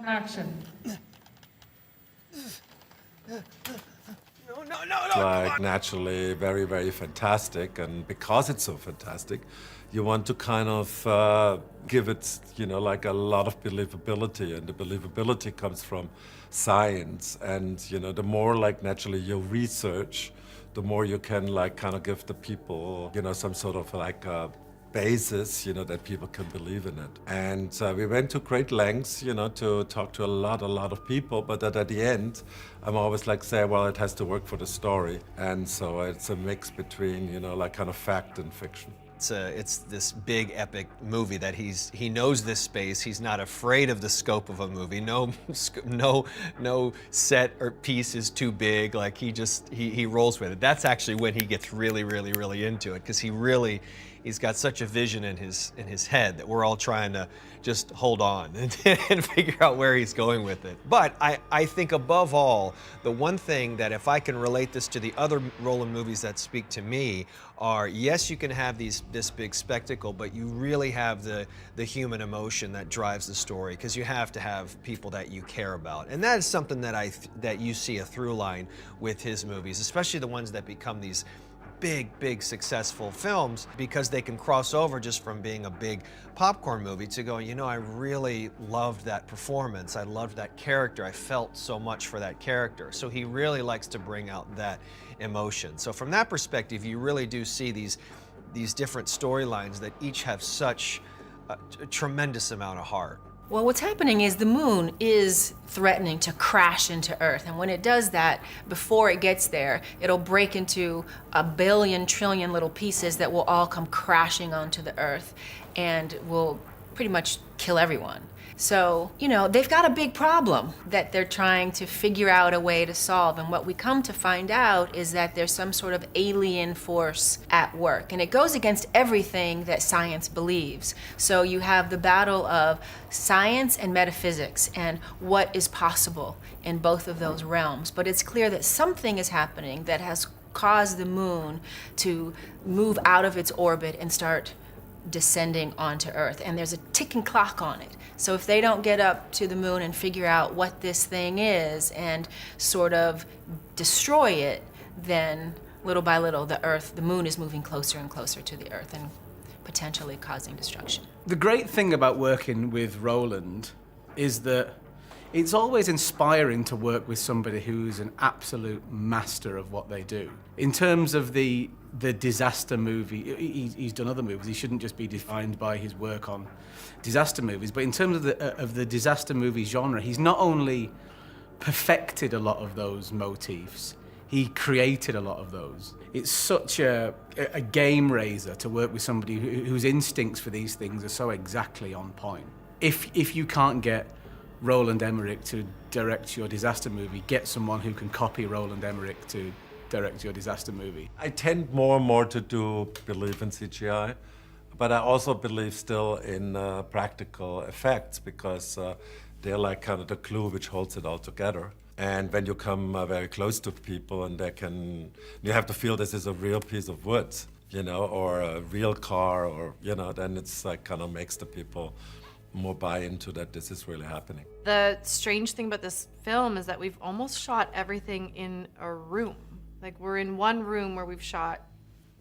Action. Like naturally very, very fantastic, and because it's so fantastic, you want to kind of give it, like a lot of believability, and the believability comes from science, and the more like naturally you research, the more you can like kind of give the people, some sort of like a basis, that people can believe in it. And we went to great lengths, to talk to a lot of people, but at the end, I'm always like say, well, it has to work for the story. And so it's a mix between, like kind of fact and fiction. It's this big epic movie that he knows this space. He's not afraid of the scope of a movie. No set or piece is too big. Like he rolls with it. That's actually when he gets really into it, because he's got such a vision in his head that we're all trying to just hold on and figure out where he's going with it. But I think above all, the one thing that if I can relate this to the other Roland movies that speak to me are, yes, you can have this big spectacle, but you really have the human emotion that drives the story, because you have to have people that you care about. And that is something that you see a through line with his movies, especially the ones that become these big successful films, because they can cross over just from being a big popcorn movie to going, I really loved that performance. I loved that character. I felt so much for that character. So he really likes to bring out that emotion. So from that perspective, you really do see these different storylines that each have such a tremendous amount of heart. Well, what's happening is the moon is threatening to crash into Earth. And when it does that, before it gets there, it'll break into a billion, trillion little pieces that will all come crashing onto the Earth and will pretty much kill everyone. So, they've got a big problem that they're trying to figure out a way to solve. And what we come to find out is that there's some sort of alien force at work. And it goes against everything that science believes. So you have the battle of science and metaphysics and what is possible in both of those realms. But it's clear that something is happening that has caused the moon to move out of its orbit and start descending onto Earth, and there's a ticking clock on it. So if they don't get up to the moon and figure out what this thing is and sort of destroy it, then little by little the moon is moving closer and closer to the Earth and potentially causing destruction. The great thing about working with Roland is that it's always inspiring to work with somebody who's an absolute master of what they do. In terms of the disaster movie, he's done other movies. He shouldn't just be defined by his work on disaster movies. But in terms of the disaster movie genre, he's not only perfected a lot of those motifs, he created a lot of those. It's such a game raiser to work with somebody whose instincts for these things are so exactly on point. If you can't get Roland Emmerich to direct your disaster movie, get someone who can copy Roland Emmerich to direct your disaster movie. I tend more and more to believe in CGI, but I also believe still in practical effects, because they're like kind of the glue which holds it all together. And when you come very close to people and you have to feel this is a real piece of wood, or a real car, or, then it's like kind of makes the people more buy into that this is really happening. The strange thing about this film is that we've almost shot everything in a room. Like, we're in one room where we've shot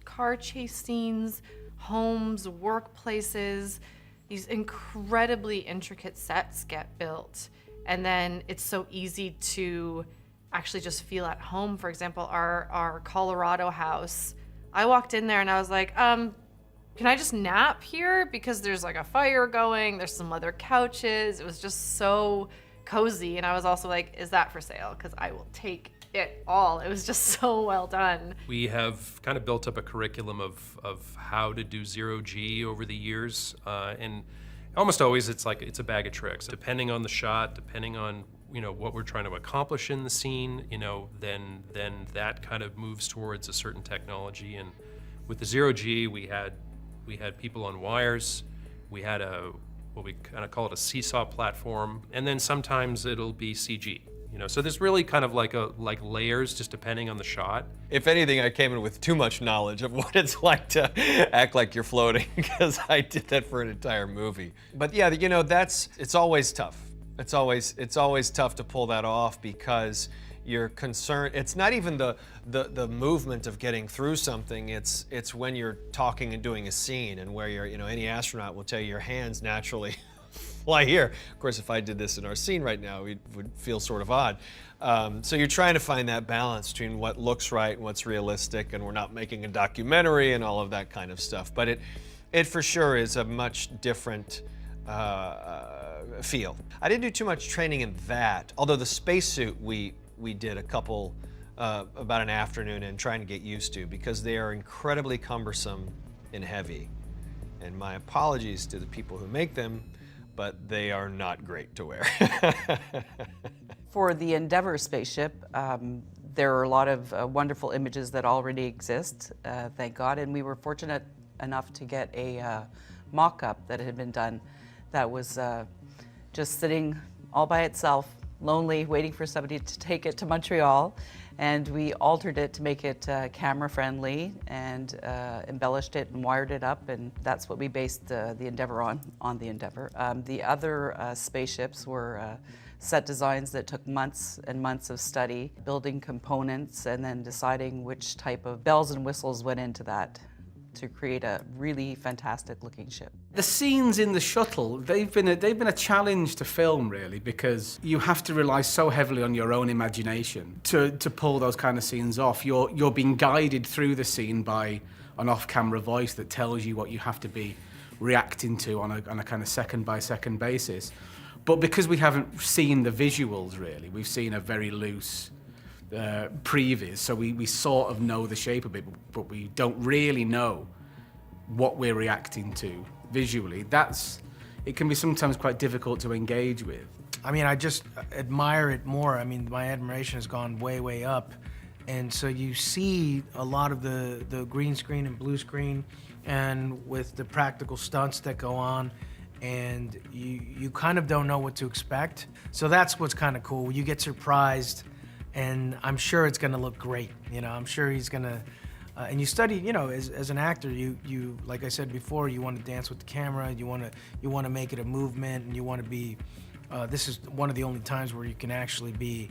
car chase scenes, homes, workplaces. These incredibly intricate sets get built. And then it's so easy to actually just feel at home. For example, our Colorado house, I walked in there and I was like, can I just nap here? Because there's like a fire going, there's some leather couches. It was just so cozy. And I was also like, is that for sale? Because I will take it all. It was just so well done. We have kind of built up a curriculum of how to do zero-G over the years. And almost always it's a bag of tricks. Depending on the shot, depending on what we're trying to accomplish in the scene, then that kind of moves towards a certain technology. And with the zero-G, we had people on wires. We had what we kind of call it a seesaw platform, and then sometimes it'll be CG. So there's really kind of like layers, just depending on the shot. If anything, I came in with too much knowledge of what it's like to act like you're floating, because I did that for an entire movie. But yeah, it's always tough. It's always tough to pull that off because you're concerned. It's not even the movement of getting through something. It's when you're talking and doing a scene, and where you're, any astronaut will tell you your hands naturally fly here. Of course, if I did this in our scene right now, it would feel sort of odd. So you're trying to find that balance between what looks right and what's realistic, and we're not making a documentary and all of that kind of stuff. But it for sure is a much different feel. I didn't do too much training in that, although the spacesuit we did a couple, about an afternoon in trying to get used to, because they are incredibly cumbersome and heavy. And my apologies to the people who make them, but they are not great to wear. For the Endeavour spaceship, there are a lot of wonderful images that already exist, thank God, and we were fortunate enough to get a mock-up that had been done that was just sitting all by itself, lonely, waiting for somebody to take it to Montreal. And we altered it to make it camera friendly, and embellished it and wired it up, and that's what we based the Endeavour on the Endeavour. The other spaceships were set designs that took months and months of study, building components, and then deciding which type of bells and whistles went into that to create a really fantastic looking ship. The scenes in the shuttle, they've been a challenge to film, really, because you have to rely so heavily on your own imagination to pull those kind of scenes off. You're being guided through the scene by an off-camera voice that tells you what you have to be reacting to on a kind of second-by-second basis. But because we haven't seen the visuals, really, we've seen a very loose previs, so we sort of know the shape of it, but we don't really know what we're reacting to visually. It can be sometimes quite difficult to engage with. I mean, I just admire it more. I mean, my admiration has gone way, way up. And so you see a lot of the green screen and blue screen, and with the practical stunts that go on, and you kind of don't know what to expect. So that's what's kind of cool. You get surprised, and I'm sure it's gonna look great. I'm sure he's gonna, and you study, as an actor, you like I said before, you want to dance with the camera, you want to make it a movement, and you want to be, this is one of the only times where you can actually be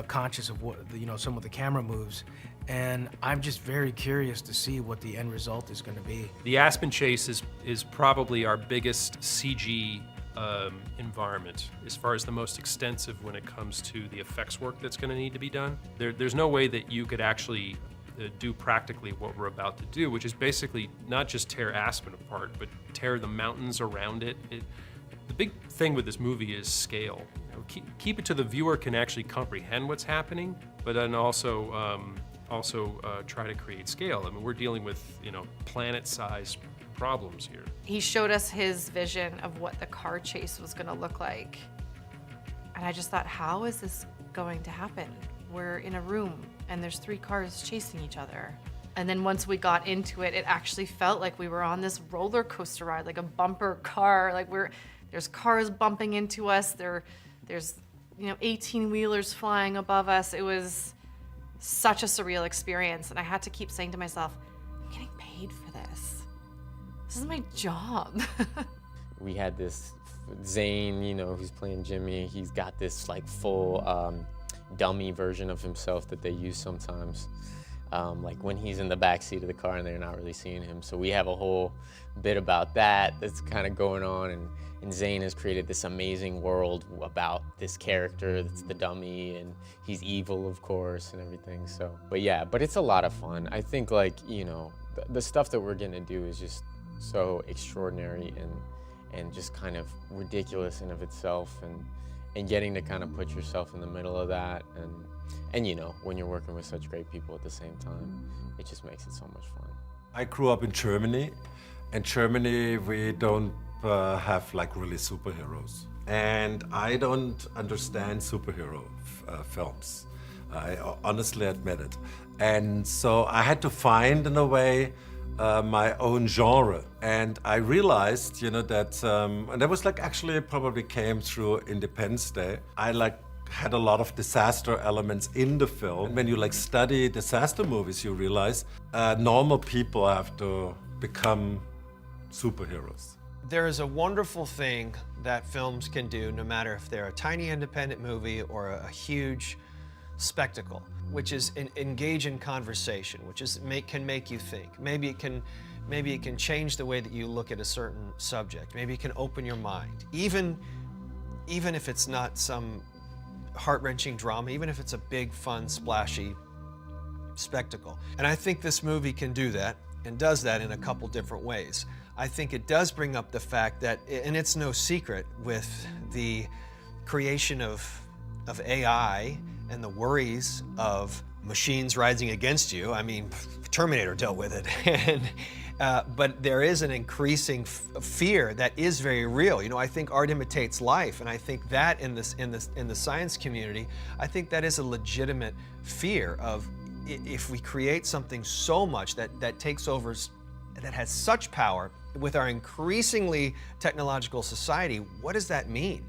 conscious of what, some of the camera moves. And I'm just very curious to see what the end result is gonna be. The Aspen Chase is probably our biggest CG environment, as far as the most extensive when it comes to the effects work that's going to need to be done. There's no way that you could actually do practically what we're about to do, which is basically not just tear Aspen apart, but tear the mountains around it. The big thing with this movie is scale. Keep it to the viewer can actually comprehend what's happening, but then also try to create scale. I mean, we're dealing with planet-sized problems here. He showed us his vision of what the car chase was gonna look like. And I just thought, how is this going to happen? We're in a room and there's 3 cars chasing each other. And then once we got into it, it actually felt like we were on this roller coaster ride, like a bumper car. Like there's cars bumping into us. There's 18-wheelers flying above us. It was such a surreal experience. And I had to keep saying to myself, I'm getting paid for this. This is my job. We had this Zane, who's playing Jimmy. He's got this like full dummy version of himself that they use sometimes, like when he's in the back seat of the car and they're not really seeing him. So we have a whole bit about that's kind of going on, and Zane has created this amazing world about this character that's the dummy, and he's evil, of course, and everything. So, but it's a lot of fun. I think the stuff that we're gonna do is just so extraordinary and just kind of ridiculous in of itself, and getting to kind of put yourself in the middle of that, and when you're working with such great people at the same time, it just makes it so much fun. I grew up in Germany. In Germany, we don't have like really superheroes, and I don't understand superhero films. I honestly admit it, and so I had to find, in a way, my own genre. And I realized, that, and that was actually probably came through Independence Day. I had a lot of disaster elements in the film. When you study disaster movies, you realize normal people have to become superheroes. There is a wonderful thing that films can do, no matter if they're a tiny independent movie or a huge spectacle, which is engage in conversation, which is can make you think. Maybe it can change the way that you look at a certain subject. Maybe it can open your mind, even if it's not some heart-wrenching drama, even if it's a big, fun, splashy spectacle. And I think this movie can do that and does that in a couple different ways. I think it does bring up the fact that, and it's no secret with the creation of AI and the worries of machines rising against you. I mean, Terminator dealt with it. But there is an increasing fear that is very real. You know, I think art imitates life, and I think that in the science community, I think that is a legitimate fear of, if we create something so much that takes over, that has such power with our increasingly technological society, what does that mean?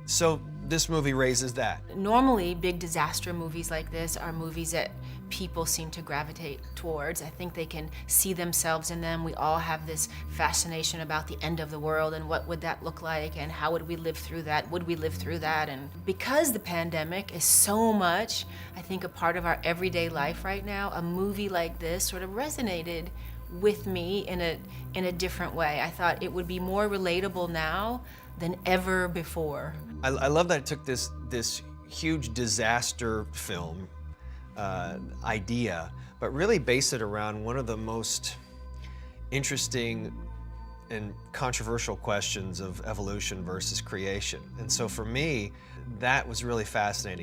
So this movie raises that. Normally, big disaster movies like this are movies that people seem to gravitate towards. I think they can see themselves in them. We all have this fascination about the end of the world and what would that look like and how would we live through that? Would we live through that? And because the pandemic is so much, I think, a part of our everyday life right now, a movie like this sort of resonated with me in a different way. I thought it would be more relatable now than ever before. I love that it took this huge disaster film idea, but really based it around one of the most interesting and controversial questions of evolution versus creation. And so for me, that was really fascinating.